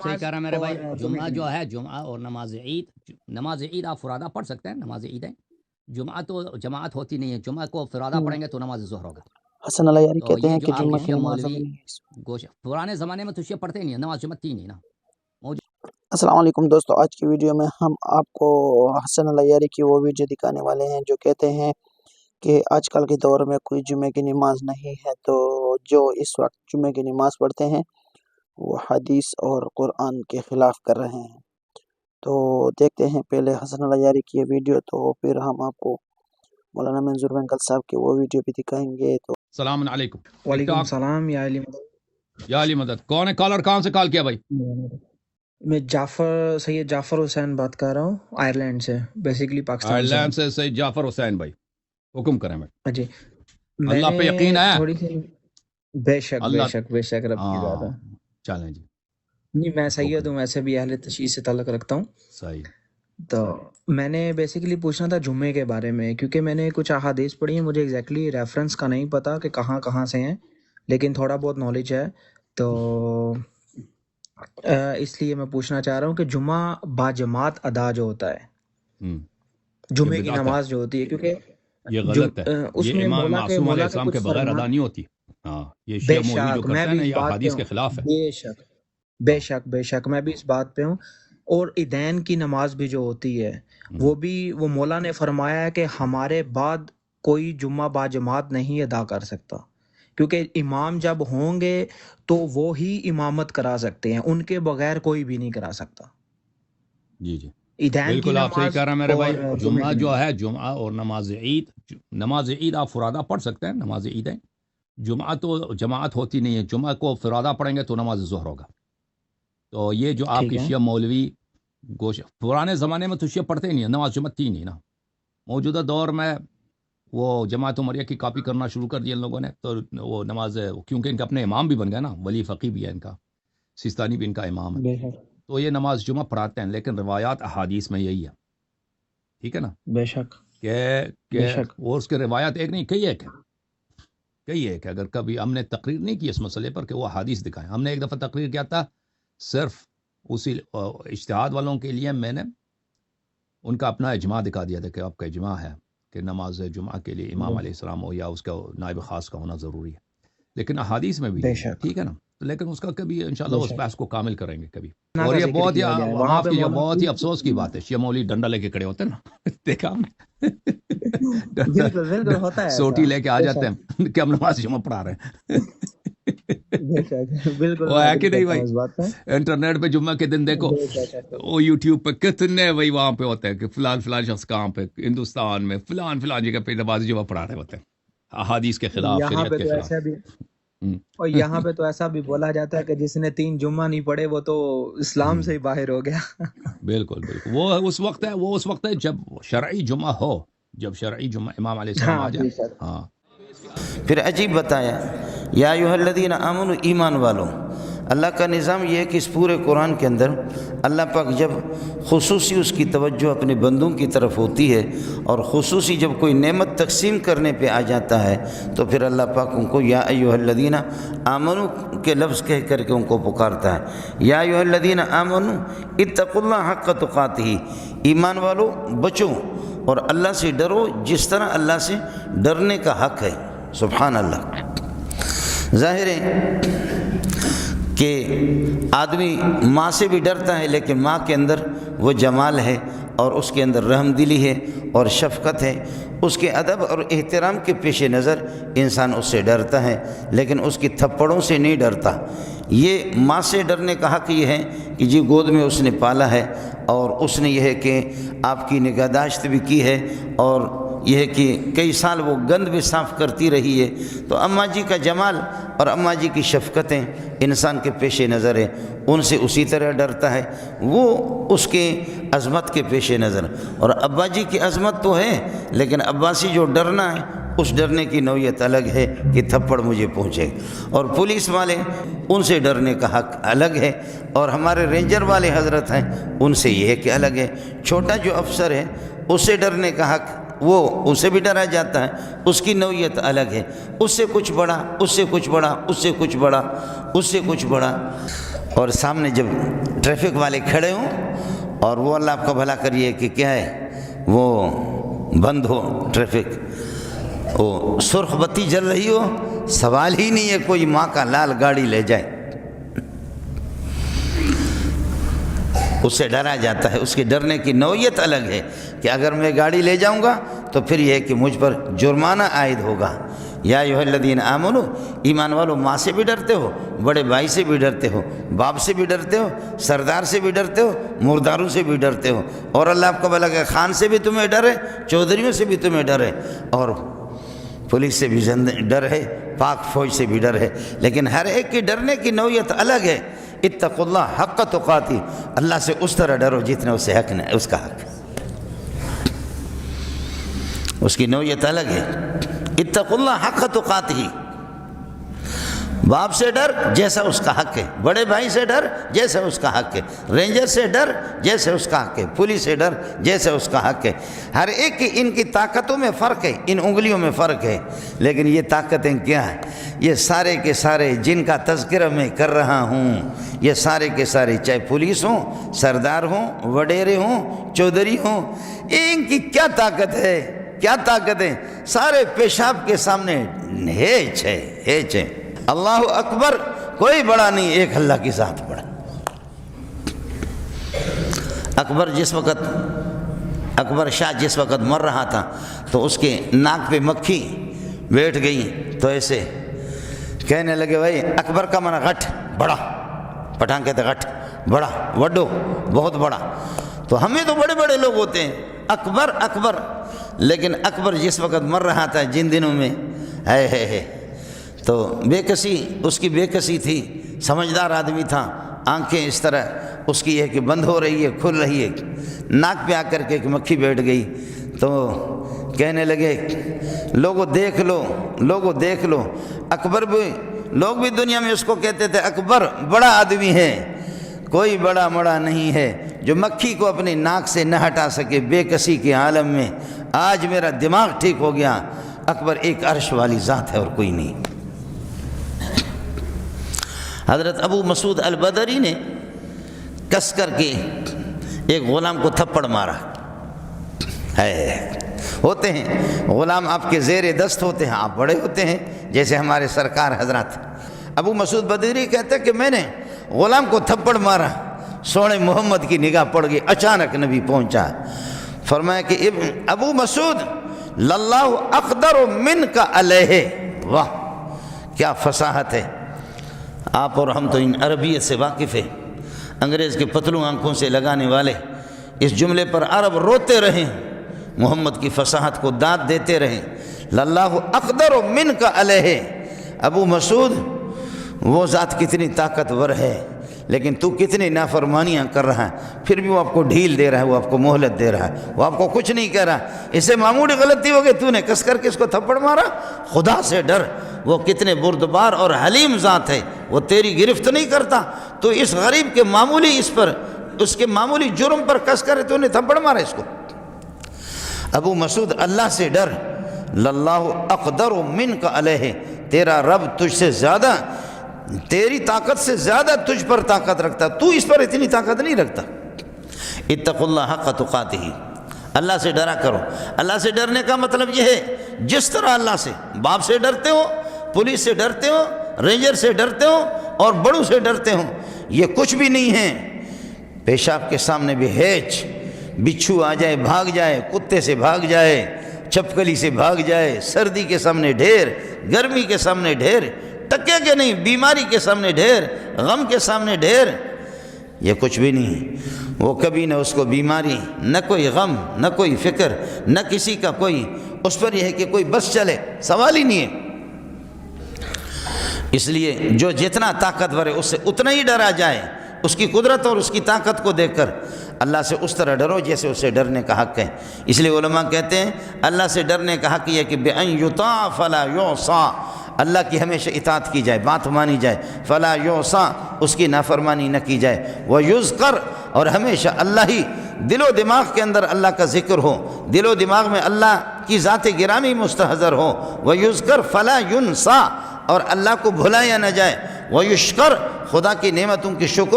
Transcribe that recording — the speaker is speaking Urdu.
صحیح کہہ رہا ہے میرے بھائی، جمعہ جو ہے جمعہ اور نماز عید آپ فرادہ پڑھ سکتے ہیں، نماز عید ہے، جمعہ تو جماعت ہوتی نہیں ہے، جمعہ کو فرادہ پڑھیں گے تو نماز ظہر ہوگا۔ حسن اللہ یاری تو کہتے یہ ہیں جو کہ آپ جمعہ کے کی شیعہ نماز مولوی پرانے زمانے میں تو شیعہ پڑھتے ہی نہیں، نماز جمعہ تھی نہیں نا۔ السلام علیکم دوستو، آج کی ویڈیو میں ہم آپ کو حسن اللہ یاری کی وہ ویڈیو دکھانے والے ہیں جو کہتے ہیں کہ آج کل کے دور میں کوئی جمعے کی نماز نہیں ہے، تو جو اس وقت جمعے کی نماز پڑھتے ہیں وہ حدیث اور قرآن کے خلاف کر رہے ہیں۔ تو دیکھتے ہیں پہلے حسن اللہ یاری کی یہ ویڈیو، تو پھر ہم آپ کو مولانا منظور وینکل صاحب کی وہ ویڈیو بھی دکھائیں گے۔ تو السلام علیکم۔ وعلیکم السلام یا علی مدد۔ یا علی مدد، کون ہے کالر؟ کہاں سے کال کیا بھائی؟ میں سید جعفر حسین بات کر رہا ہوں آئرلینڈ سے، بیسیکلی پاکستان آئرلینڈ سے سید جعفر حسین بھائی، حکم کریں بھائی۔ جی، اللہ پہ یقین ہے؟ تھوڑی سی بے شک رب کی ذات ہے۔ چلیں جی، نہیں، میں سید ہوں، ویسے بھی اہل تشیع سے تعلق رکھتا ہوں۔ صحیح۔ تو میں نے بیسیکلی پوچھنا تھا جمعے کے بارے میں، کیونکہ میں نے کچھ احادیث پڑھی ہیں، مجھے ایگزیکٹلی ریفرنس کا نہیں پتا کہ کہاں سے ہیں، لیکن تھوڑا بہت نالج ہے، تو اس لیے میں پوچھنا چاہ رہا ہوں کہ جمعہ باجماعت ادا جو ہوتا ہے، جمعے کی نماز جو ہوتی ہے، کیونکہ یہ غلط ہے، اس یہ میں امام معصوم علیہ السلام کے بغیر ادا نہیں ہوتی۔ ہاں، یہ شیعہ مولوی جو کرتے ہیں نا، یہ احادیث کے خلاف ہے۔ بے شک میں بھی اس بات پہ ہوں۔ اور عیدین کی نماز بھی جو ہوتی ہے وہ مولا نے فرمایا ہے کہ ہمارے بعد کوئی جمعہ باجماعت نہیں ادا کر سکتا، کیونکہ امام جب ہوں گے تو وہ ہی امامت کرا سکتے ہیں، ان کے بغیر کوئی بھی نہیں کرا سکتا۔ جی جی، عیدین کی بالکل آپ صحیح کہہ رہے ہیں میرے بھائی۔ اور جمعہ جو ہے جمعہ اور نماز عید آپ فرادہ پڑھ سکتے ہیں، نماز عید ہے، جمعہ تو جماعت ہوتی نہیں ہے، جمعہ کو فرادہ پڑھیں گے تو نماز ظہر ہوگا۔ تو یہ جو آپ کے شیعہ مولوی پرانے زمانے میں تو شیعہ پڑھتے ہی نہیں، نماز جمعہ تھی نہیں نا۔ موجودہ دور میں وہ جماعت عمریہ کی کاپی کرنا شروع کر دیا ان لوگوں نے، تو وہ نماز، کیونکہ ان کا اپنے امام بھی بن گیا نا، ولی فقی بھی ہے ان کا، سیستانی بھی ان کا امام ہے، تو یہ نماز جمعہ پڑھاتے ہیں، لیکن روایات احادیث میں یہی ہے، ٹھیک ہے نا؟ بے شک کہ وہ اس کے روایات ایک نہیں، کئی ایک ہے۔ اگر کبھی ہم نے تقریر نہیں کی اس مسئلے پر کہ وہ حدیث دکھائیں، ہم نے ایک دفعہ تقریر کیا تھا صرف اسی اجتہاد والوں کے لیے، میں نے ان کا اپنا اجماع دکھا دیا تھا کہ آپ کا اجماع ہے کہ نماز جمعہ کے لیے امام علیہ السلام ہو یا اس کا نائب خاص کا ہونا ضروری ہے، لیکن احادیث میں بھی ٹھیک ہے نا، لیکن اس کا کبھی انشاءاللہ اس بحث کو کامل کریں گے کبھی۔ اور یہ بہت ہی افسوس کی بات ہے، شیعہ مولوی ڈنڈا لے کے کھڑے ہوتے ہیں نا، دیکھا ہم نے، سوٹی لے کے آ جاتے ہیں کہ ہم نماز جمعہ پڑھا رہے ہیں۔ وہ ہے کہ نہیں بھائی؟ انٹرنیٹ پہ جمعہ کے دن دیکھو، وہ یوٹیوب پہ کتنے بھائی وہاں پہ ہوتے ہیں کہ فلان شخص کہاں پہ ہندوستان میں فلان جگہ پہ نماز جمعہ پڑھا رہے ہوتے ہیں، احادیث کے خلاف، شریعت کے خلاف۔ اور یہاں پہ تو ایسا بھی بولا جاتا ہے کہ جس نے 3 جمعہ نہیں پڑھے وہ تو اسلام سے ہی باہر ہو گیا۔ بالکل وہ اس وقت ہے جب شرعی جمعہ ہو، جب شرعی جمعہ امام علیہ السلام آ جائے۔ ہاں، پھر عجیب بتایا، یا ایھا الذین آمنوا، ایمان والوں، اللہ کا نظام یہ ہے کہ اس پورے قرآن کے اندر اللہ پاک جب خصوصی اس کی توجہ اپنے بندوں کی طرف ہوتی ہے اور خصوصی جب کوئی نعمت تقسیم کرنے پہ آ جاتا ہے تو پھر اللہ پاک ان کو یا ایھا الذین آمنوا کے لفظ کہہ کر کے ان کو پکارتا ہے۔ یا ایھا الذین آمنوا اتقوا اللہ حق تقاتہ، ایمان والو بچو اور اللہ سے ڈرو جس طرح اللہ سے ڈرنے کا حق ہے۔ سبحان اللہ۔ ظاہر ہے کہ آدمی ماں سے بھی ڈرتا ہے، لیکن ماں کے اندر وہ جمال ہے اور اس کے اندر رحم دلی ہے اور شفقت ہے، اس کے ادب اور احترام کے پیش نظر انسان اس سے ڈرتا ہے، لیکن اس کی تھپڑوں سے نہیں ڈرتا۔ یہ ماں سے ڈرنے کا حق یہ ہے کہ جی گود میں اس نے پالا ہے اور اس نے یہ ہے کہ آپ کی نگہداشت بھی کی ہے اور یہ ہے کہ کئی سال وہ گند بھی صاف کرتی رہی ہے، تو اماں جی کا جمال اور اماں جی کی شفقتیں انسان کے پیش نظر ہے، ان سے اسی طرح ڈرتا ہے وہ اس کے عظمت کے پیش نظر۔ اور ابا جی کی عظمت تو ہے، لیکن ابا سے جو ڈرنا ہے اس ڈرنے کی نوعیت الگ ہے کہ تھپڑ مجھے پہنچے، اور پولیس والے ان سے ڈرنے کا حق الگ ہے، اور ہمارے رینجر والے حضرت ہیں ان سے یہ ہے کہ الگ ہے۔ چھوٹا جو افسر ہے اس سے ڈرنے کا حق، وہ اسے بھی ڈرا جاتا ہے، اس کی نوعیت الگ ہے، اس سے کچھ بڑا، اس سے کچھ بڑا، اس سے کچھ بڑا، اس سے کچھ بڑا۔ اور سامنے جب ٹریفک والے کھڑے ہوں اور وہ اللہ آپ کا بھلا کریے کہ کیا ہے وہ بند ہو ٹریفک، وہ سرخ بتی جل رہی ہو، سوال ہی نہیں ہے کوئی ماں کا لال گاڑی لے جائے، اس سے ڈرا جاتا ہے۔ اس کے ڈرنے کی نوعیت الگ ہے کہ اگر میں گاڑی لے جاؤں گا تو پھر یہ ہے کہ مجھ پر جرمانہ عائد ہوگا۔ یا ایھا الذین آمنو، ایمان والو، ماں سے بھی ڈرتے ہو، بڑے بھائی سے بھی ڈرتے ہو، باپ سے بھی ڈرتے ہو، سردار سے بھی ڈرتے ہو، مرداروں سے بھی ڈرتے ہو، اور اللہ آپ کو بھلا کہ خان سے بھی تمہیں ڈر ہے، چودھریوں سے بھی تمہیں ڈر ہے، اور پولیس سے بھی ڈر ہے، پاک فوج سے بھی ڈر ہے، لیکن ہر ایک کی ڈرنے کی نوعیت الگ ہے۔ اتقوا اللہ حق تقاتہ، اللہ سے اس طرح ڈرو جتنا اسے حق ہے، اس کا حق ہے، اس کی نوعیت الگ ہے۔ اتقوا اللہ حق تقاتہ، باپ سے ڈر جیسا اس کا حق ہے، بڑے بھائی سے ڈر جیسا اس کا حق ہے، رینجر سے ڈر جیسے اس کا حق ہے، پولیس سے ڈر جیسے اس کا حق ہے۔ ہر ایک کی ان کی طاقتوں میں فرق ہے، ان انگلیوں میں فرق ہے، لیکن یہ طاقتیں کیا ہیں؟ یہ سارے کے سارے جن کا تذکرہ میں کر رہا ہوں، یہ سارے کے سارے چاہے پولیس ہوں، سردار ہوں، وڈیرے ہوں، چودھری ہوں، ان کی کیا طاقت ہے؟ کیا طاقت ہے؟ سارے پیشاب کے سامنے ہیچ ہے، ہیچ ہے۔ اللہ اکبر، کوئی بڑا نہیں، ایک اللہ کی ذات بڑا۔ اکبر شاہ جس وقت مر رہا تھا تو اس کے ناک پہ مکھی بیٹھ گئی تو ایسے کہنے لگے بھائی اکبر کا معنی غٹ، بڑا، پٹھان کہتے غٹ، بڑا، وڈو، بہت بڑا۔ تو ہمیں تو بڑے بڑے لوگ ہوتے ہیں، اکبر اکبر، لیکن اکبر جس وقت مر رہا تھا جن دنوں میں ہے تو بے کسی، اس کی بے کسی تھی، سمجھدار آدمی تھا، آنکھیں اس طرح اس کی ہے کہ بند ہو رہی ہے، کھل رہی ہے، ناک پہ آ کر کے ایک مکھی بیٹھ گئی تو کہنے لگے لوگو دیکھ لو، لوگو دیکھ لو، اکبر بھی، لوگ بھی دنیا میں اس کو کہتے تھے اکبر بڑا آدمی ہے، کوئی بڑا مڑا نہیں ہے جو مکھی کو اپنی ناک سے نہ ہٹا سکے بے کسی کے عالم میں۔ آج میرا دماغ ٹھیک ہو گیا، اکبر ایک عرش والی ذات ہے اور کوئی نہیں۔ حضرت ابو مسعود البدری نے کس کر کے ایک غلام کو تھپڑ مارا ہے، ہوتے ہیں غلام آپ کے زیر دست ہوتے ہیں، آپ بڑے ہوتے ہیں جیسے ہمارے سرکار حضرات۔ ابو مسعود بدری کہتے کہ میں نے غلام کو تھپڑ مارا، سونے محمد کی نگاہ پڑ گئی، اچانک نبی پہنچا، فرمایا کہ ابو مسعود للہ اقدر منک علیہ، واہ کیا فصاحت ہے۔ آپ اور ہم تو ان عربیت سے واقف ہیں، انگریز کے پتلوں آنکھوں سے لگانے والے اس جملے پر عرب روتے رہے، محمد کی فصاحت کو داد دیتے رہے۔ للہ اقدر منک علیہ، ابو مسعود وہ ذات کتنی طاقتور ہے لیکن تو کتنی نافرمانیاں کر رہا ہے، پھر بھی وہ آپ کو ڈھیل دے رہا ہے، وہ آپ کو مہلت دے رہا ہے، وہ آپ کو کچھ نہیں کہہ رہا، اسے معمولی غلطی ہو گئی، تو نے کس کر کے اس کو تھپڑ مارا، خدا سے ڈر، وہ کتنے بردبار اور حلیم ذات ہے، وہ تیری گرفت نہیں کرتا، تو اس غریب کے معمولی اس کے معمولی جرم پر کس کر تو نے تھپڑ مارا اس کو۔ ابو مسعود اللہ سے ڈر، للہ اقدر منک علیہ، تیرا رب تجھ سے زیادہ، تیری طاقت سے زیادہ تجھ پر طاقت رکھتا، تو اس پر اتنی طاقت نہیں رکھتا۔ اتقوا اللہ حق تقاتہ، اللہ سے ڈرا کرو۔ اللہ سے ڈرنے کا مطلب یہ ہے جس طرح اللہ سے باپ سے ڈرتے ہو، پولیس سے ڈرتے ہو، رینجر سے ڈرتے ہو اور بڑوں سے ڈرتے ہو، یہ کچھ بھی نہیں ہے۔ پیشاب کے سامنے بھی ہیچ، بچھو آ جائے بھاگ جائے، کتے سے بھاگ جائے، چھپکلی سے بھاگ جائے، سردی کے سامنے ڈھیر، گرمی کے سامنے ڈھیر، ٹکے کے نہیں، بیماری کے سامنے ڈھیر، غم کے سامنے ڈھیر، یہ کچھ بھی نہیں۔ وہ کبھی نہ اس کو بیماری، نہ کوئی غم، نہ کوئی فکر، نہ کسی کا کوئی، اس پر یہ ہے کہ کوئی بس چلے، سوال ہی نہیں ہے۔ اس لیے جو جتنا طاقتور ہے اس سے اتنا ہی ڈرا جائے، اس کی قدرت اور اس کی طاقت کو دیکھ کر اللہ سے اس طرح ڈرو جیسے اسے ڈرنے کا حق ہے۔ اس لیے علماء کہتے ہیں اللہ سے ڈرنے کا حق یہ ہے کہ بِأَن يُطَاعَ فَلَا يُعْصَى، اللہ کی ہمیشہ اطاعت کی جائے، بات مانی جائے، فَلَا يُعْصَى، اس کی نافرمانی نہ کی جائے، وَيُذْكَرْ، اور ہمیشہ اللہ ہی دل و دماغ کے اندر اللہ کا ذکر ہو، دل و دماغ میں اللہ کی ذات گرامی مستحضر ہو، وَيُذْكَرْ فَلَا يُنْسَى، اور اللہ کو بھلایا نہ جائے، وَيُشْكَرْ، خدا کی نعمتوں کی شکر